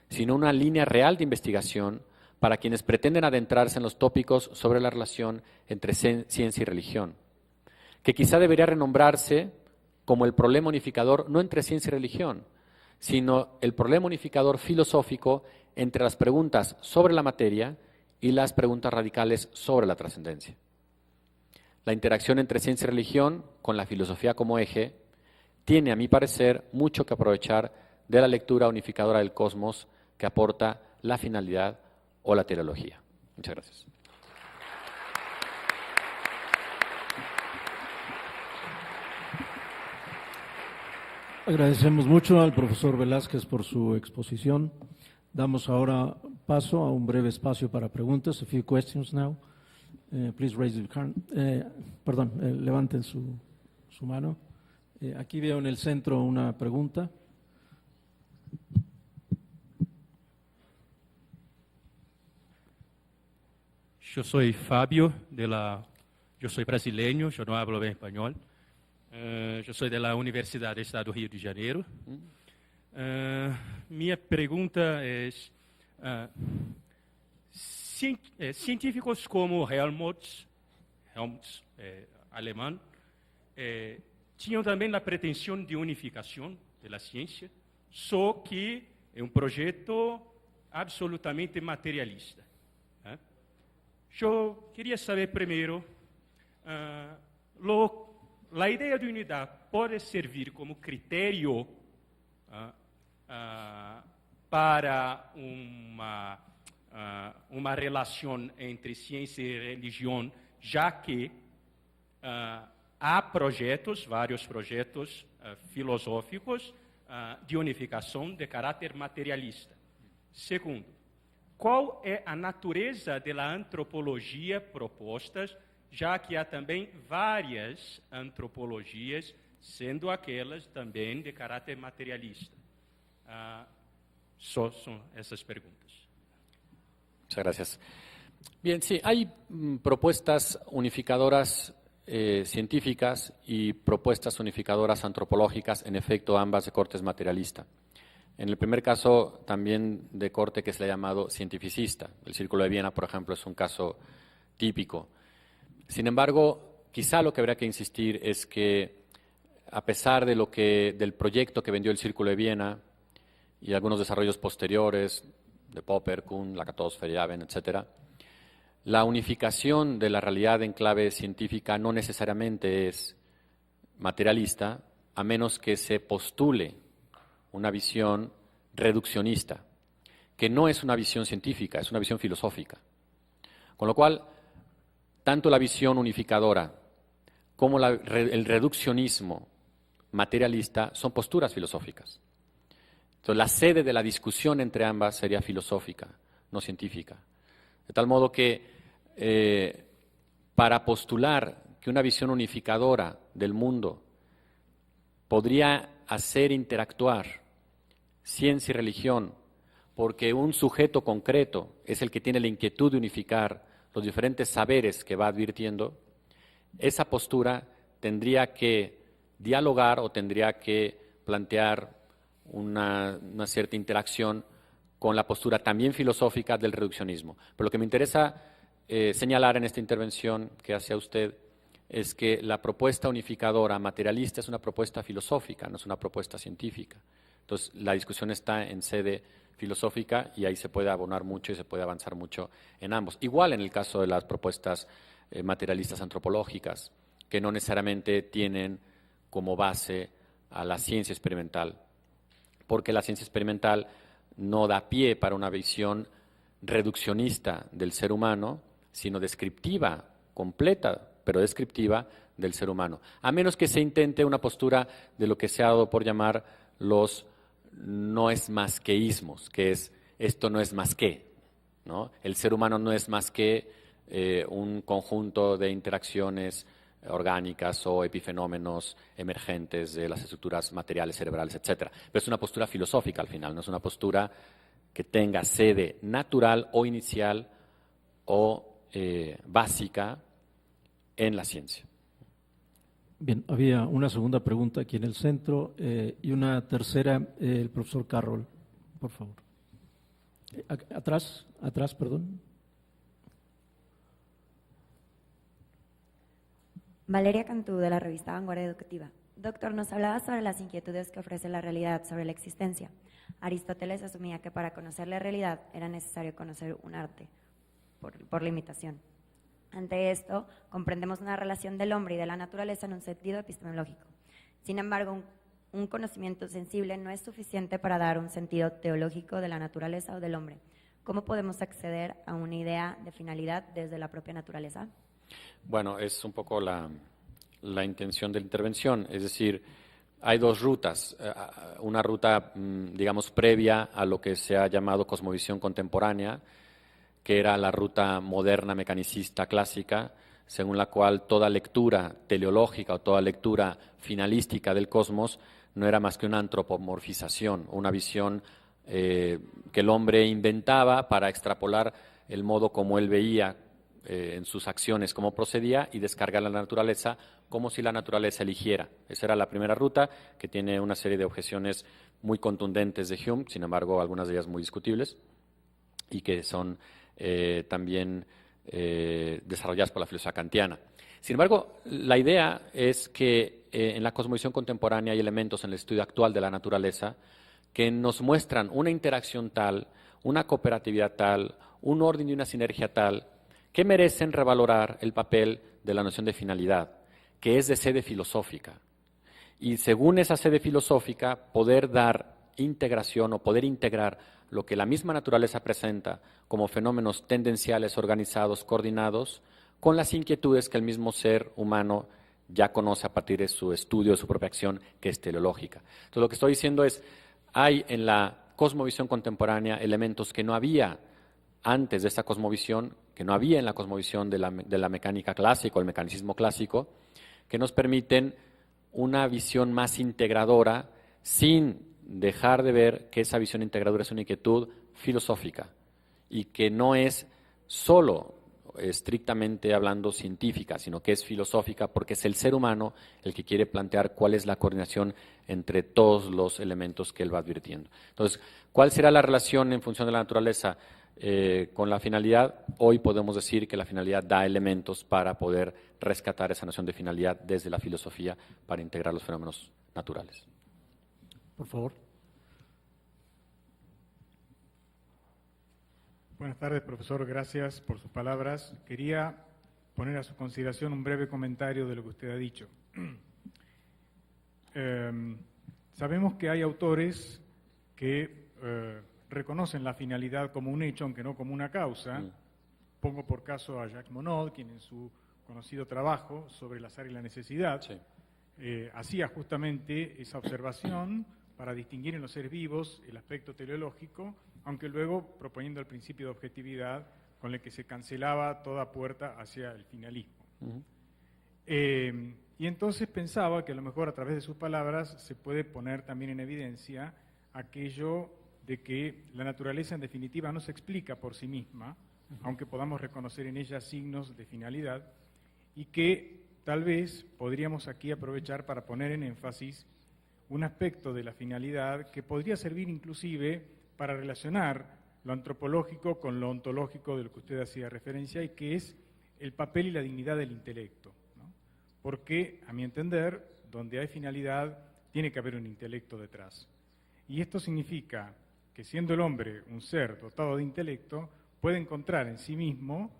sino una línea real de investigación para quienes pretenden adentrarse en los tópicos sobre la relación entre ciencia y religión, que quizá debería renombrarse como el problema unificador no entre ciencia y religión, sino el problema unificador filosófico entre las preguntas sobre la materia y las preguntas radicales sobre la trascendencia. La interacción entre ciencia y religión, con la filosofía como eje, tiene, a mi parecer, mucho que aprovechar de la lectura unificadora del cosmos que aporta la finalidad o la teleología. Muchas gracias. Agradecemos mucho al profesor Velázquez por su exposición. Damos ahora paso a un breve espacio para preguntas. A few questions now. Please raise your hand. Levanten su mano. Aquí veo en el centro una pregunta. Yo soy Fabio, yo soy brasileño, yo no hablo bien español. Yo soy de la Universidad del Estado de Rio de Janeiro. Mi pregunta es, científicos como Helmholtz alemán, tinham também a pretensão de unificação da ciência, só que é projeto absolutamente materialista. Eu queria saber primeiro, a ideia de unidade pode servir como critério para uma relação entre ciência e religião, já que há projetos, vários projetos filosóficos de unificação de caráter materialista. Segundo, qual é a natureza da antropologia propostas, já que há também várias antropologias, sendo aquelas também de caráter materialista? Só son esas preguntas. Muchas gracias. Bien, sí, hay propuestas unificadoras científicas y propuestas unificadoras antropológicas, en efecto, ambas de corte materialista. En el primer caso, también de corte que se le ha llamado cientificista. El Círculo de Viena, por ejemplo, es un caso típico. Sin embargo, quizá lo que habría que insistir es que, a pesar de del proyecto que vendió el Círculo de Viena y algunos desarrollos posteriores de Popper, Kuhn, Lakatos, Feyerabend, etc., la unificación de la realidad en clave científica no necesariamente es materialista, a menos que se postule una visión reduccionista, que no es una visión científica, es una visión filosófica. Con lo cual, tanto la visión unificadora como el reduccionismo materialista son posturas filosóficas. Entonces, la sede de la discusión entre ambas sería filosófica, no científica. De tal modo que para postular que una visión unificadora del mundo podría hacer interactuar ciencia y religión, porque un sujeto concreto es el que tiene la inquietud de unificar los diferentes saberes que va advirtiendo, esa postura tendría que dialogar o tendría que plantear una cierta interacción con la postura también filosófica del reduccionismo. Pero lo que me interesa señalar en esta intervención que hace usted es que la propuesta unificadora materialista es una propuesta filosófica, no es una propuesta científica. Entonces, la discusión está en sede filosófica y ahí se puede abonar mucho y se puede avanzar mucho en ambos. Igual en el caso de las propuestas materialistas antropológicas, que no necesariamente tienen como base a la ciencia experimental, porque la ciencia experimental no da pie para una visión reduccionista del ser humano, sino descriptiva, completa, pero descriptiva del ser humano. A menos que se intente una postura de lo que se ha dado por llamar los no es más queísmos, que es esto no es más que, ¿no? El ser humano no es más que un conjunto de interacciones orgánicas o epifenómenos emergentes de las estructuras materiales, cerebrales, etc. Pero es una postura filosófica al final, no es una postura que tenga sede natural o inicial o básica en la ciencia. Bien, había una segunda pregunta aquí en el centro y una tercera, el profesor Carroll, por favor. Atrás, perdón. Valeria Cantú, de la revista Vanguardia Educativa. Doctor, nos hablaba sobre las inquietudes que ofrece la realidad sobre la existencia. Aristóteles asumía que para conocer la realidad era necesario conocer un arte, por limitación. Ante esto, comprendemos una relación del hombre y de la naturaleza en un sentido epistemológico. Sin embargo, un conocimiento sensible no es suficiente para dar un sentido teológico de la naturaleza o del hombre. ¿Cómo podemos acceder a una idea de finalidad desde la propia naturaleza? Bueno, es un poco la intención de la intervención, es decir, hay dos rutas, una ruta, digamos, previa a lo que se ha llamado cosmovisión contemporánea, que era la ruta moderna mecanicista clásica, según la cual toda lectura teleológica o toda lectura finalística del cosmos no era más que una antropomorfización, una visión que el hombre inventaba para extrapolar el modo como él veía en sus acciones, cómo procedía, y descargar la naturaleza como si la naturaleza eligiera. Esa era la primera ruta, que tiene una serie de objeciones muy contundentes de Hume, sin embargo, algunas de ellas muy discutibles, y que son también desarrolladas por la filosofía kantiana. Sin embargo, la idea es que en la cosmovisión contemporánea hay elementos en el estudio actual de la naturaleza que nos muestran una interacción tal, una cooperatividad tal, un orden y una sinergia tal, que merecen revalorar el papel de la noción de finalidad, que es de sede filosófica. Y según esa sede filosófica, poder dar integración o poder integrar lo que la misma naturaleza presenta como fenómenos tendenciales, organizados, coordinados, con las inquietudes que el mismo ser humano ya conoce a partir de su estudio, de su propia acción, que es teleológica. Entonces, lo que estoy diciendo es, hay en la cosmovisión contemporánea elementos que no había antes de esta cosmovisión, que no había en la cosmovisión de la mecánica clásica o el mecanicismo clásico, que nos permiten una visión más integradora sin dejar de ver que esa visión integradora es una inquietud filosófica y que no es solo estrictamente hablando científica, sino que es filosófica porque es el ser humano el que quiere plantear cuál es la coordinación entre todos los elementos que él va advirtiendo. Entonces, ¿cuál será la relación en función de la naturaleza con la finalidad? Hoy podemos decir que la finalidad da elementos para poder rescatar esa noción de finalidad desde la filosofía para integrar los fenómenos naturales. Por favor. Buenas tardes, profesor. Gracias por sus palabras. Quería poner a su consideración un breve comentario de lo que usted ha dicho. Sabemos que hay autores que reconocen la finalidad como un hecho, aunque no como una causa. Pongo por caso a Jacques Monod, quien en su conocido trabajo sobre el azar y la necesidad hacía justamente esa observación para distinguir en los seres vivos el aspecto teleológico, aunque luego proponiendo el principio de objetividad con el que se cancelaba toda puerta hacia el finalismo. Y entonces pensaba que a lo mejor a través de sus palabras se puede poner también en evidencia aquello de que la naturaleza en definitiva no se explica por sí misma, aunque podamos reconocer en ella signos de finalidad, y que tal vez podríamos aquí aprovechar para poner en énfasis un aspecto de la finalidad que podría servir inclusive para relacionar lo antropológico con lo ontológico de lo que usted hacía referencia, y que es el papel y la dignidad del intelecto, ¿no? Porque, a mi entender, donde hay finalidad, tiene que haber un intelecto detrás. Y esto significa que siendo el hombre un ser dotado de intelecto, puede encontrar en sí mismo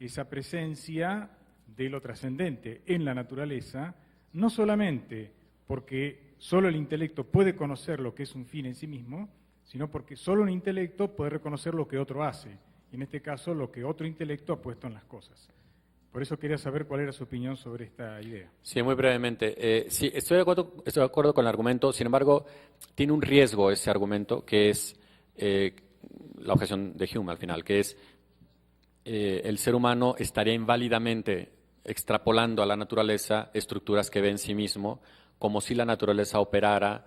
esa presencia de lo trascendente en la naturaleza, no solamente porque solo el intelecto puede conocer lo que es un fin en sí mismo, sino porque solo un intelecto puede reconocer lo que otro hace, y en este caso lo que otro intelecto ha puesto en las cosas. Por eso quería saber cuál era su opinión sobre esta idea. Sí, muy brevemente. Sí, estoy de acuerdo con el argumento, sin embargo, tiene un riesgo ese argumento, que es la objeción de Hume al final, que es el ser humano estaría inválidamente extrapolando a la naturaleza estructuras que ve en sí mismo, como si la naturaleza operara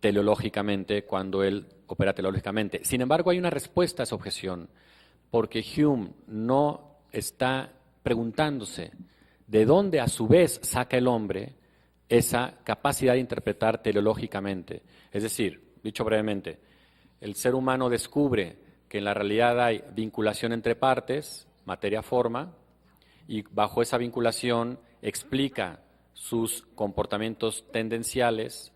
teleológicamente cuando él opera teleológicamente. Sin embargo, hay una respuesta a esa objeción, porque Hume no está preguntándose de dónde a su vez saca el hombre esa capacidad de interpretar teleológicamente. Es decir, dicho brevemente, el ser humano descubre que en la realidad hay vinculación entre partes, materia-forma, y bajo esa vinculación explica sus comportamientos tendenciales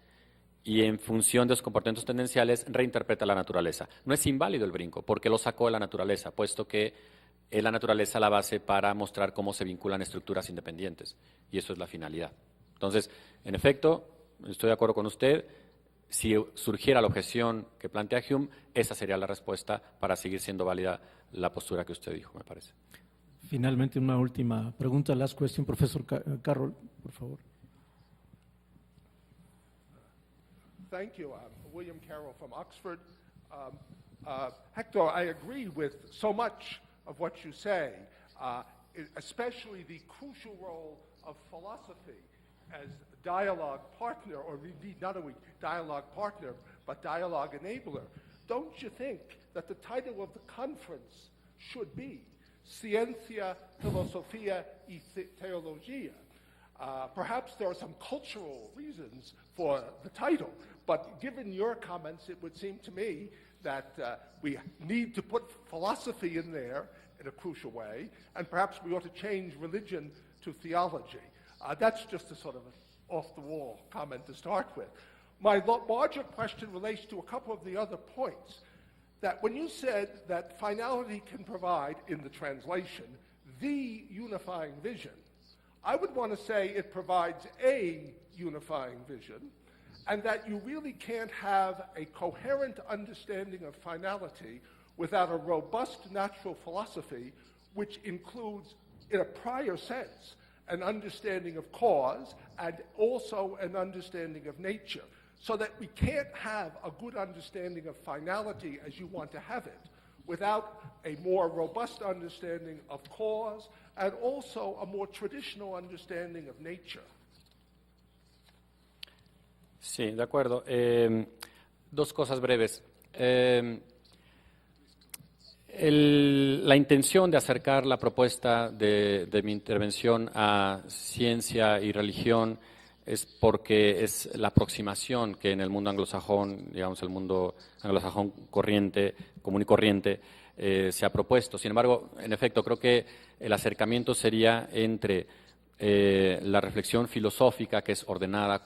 y en función de los comportamientos tendenciales reinterpreta la naturaleza. No es inválido el brinco, porque lo sacó de la naturaleza, puesto que es la naturaleza la base para mostrar cómo se vinculan estructuras independientes, y eso es la finalidad. Entonces, en efecto, estoy de acuerdo con usted, si surgiera la objeción que plantea Hume, esa sería la respuesta para seguir siendo válida la postura que usted dijo, me parece. Finalmente, una última pregunta, last question, profesor Carroll, por favor. Thank you. William Carroll from Oxford. Hector, I agree with so much of what you say, especially the crucial role of philosophy as dialogue partner, or indeed not only dialogue partner, but dialogue enabler. Don't you think that the title of the conference should be Ciencia, Filosofía y Teología? Perhaps there are some cultural reasons for the title, but given your comments, it would seem to me that we need to put philosophy in there in a crucial way, and perhaps we ought to change religion to theology. That's just a sort of off-the-wall comment to start with. My larger question relates to a couple of the other points. That when you said that finality can provide, in the translation, the unifying vision, I would want to say it provides a unifying vision, and that you really can't have a coherent understanding of finality without a robust natural philosophy, which includes, in a prior sense, an understanding of cause and also an understanding of nature, so that we can't have a good understanding of finality as you want to have it without a more robust understanding of cause and also a more traditional understanding of nature. Sí, de acuerdo. Dos cosas breves. La intención de acercar la propuesta de mi intervención a ciencia y religión es porque es la aproximación que en el mundo anglosajón, digamos el mundo anglosajón corriente, común y corriente, se ha propuesto. Sin embargo, en efecto, creo que el acercamiento sería entre la reflexión filosófica, que es ordenada,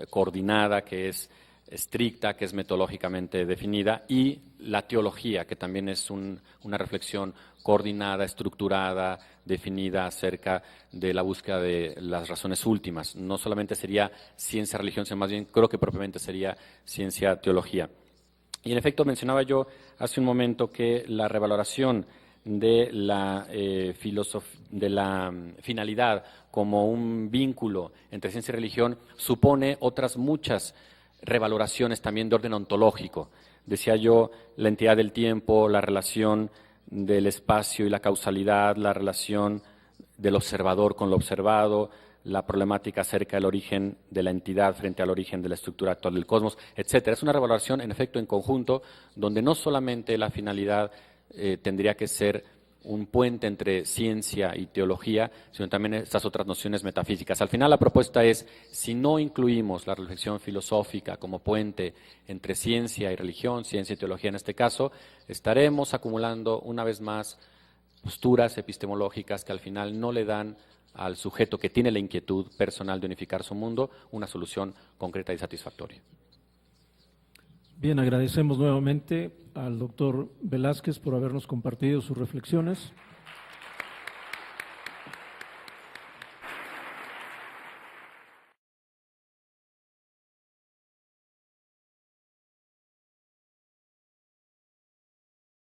coordinada, que es estricta, que es metodológicamente definida, y la teología, que también es una reflexión coordinada, estructurada, definida acerca de la búsqueda de las razones últimas. No solamente sería ciencia, religión, sino más bien creo que propiamente sería ciencia, teología. Y en efecto mencionaba yo hace un momento que la revaloración de la finalidad como un vínculo entre ciencia y religión supone otras muchas revaloraciones también de orden ontológico. Decía yo, la entidad del tiempo, la relación del espacio y la causalidad, la relación del observador con lo observado, la problemática acerca del origen de la entidad frente al origen de la estructura actual del cosmos, etcétera. Es una revaloración, en efecto, en conjunto, donde no solamente la finalidad tendría que ser un puente entre ciencia y teología, sino también estas otras nociones metafísicas. Al final la propuesta es, si no incluimos la reflexión filosófica como puente entre ciencia y religión, ciencia y teología en este caso, estaremos acumulando una vez más posturas epistemológicas que al final no le dan al sujeto que tiene la inquietud personal de unificar su mundo una solución concreta y satisfactoria. Bien, agradecemos nuevamente al doctor Velázquez por habernos compartido sus reflexiones.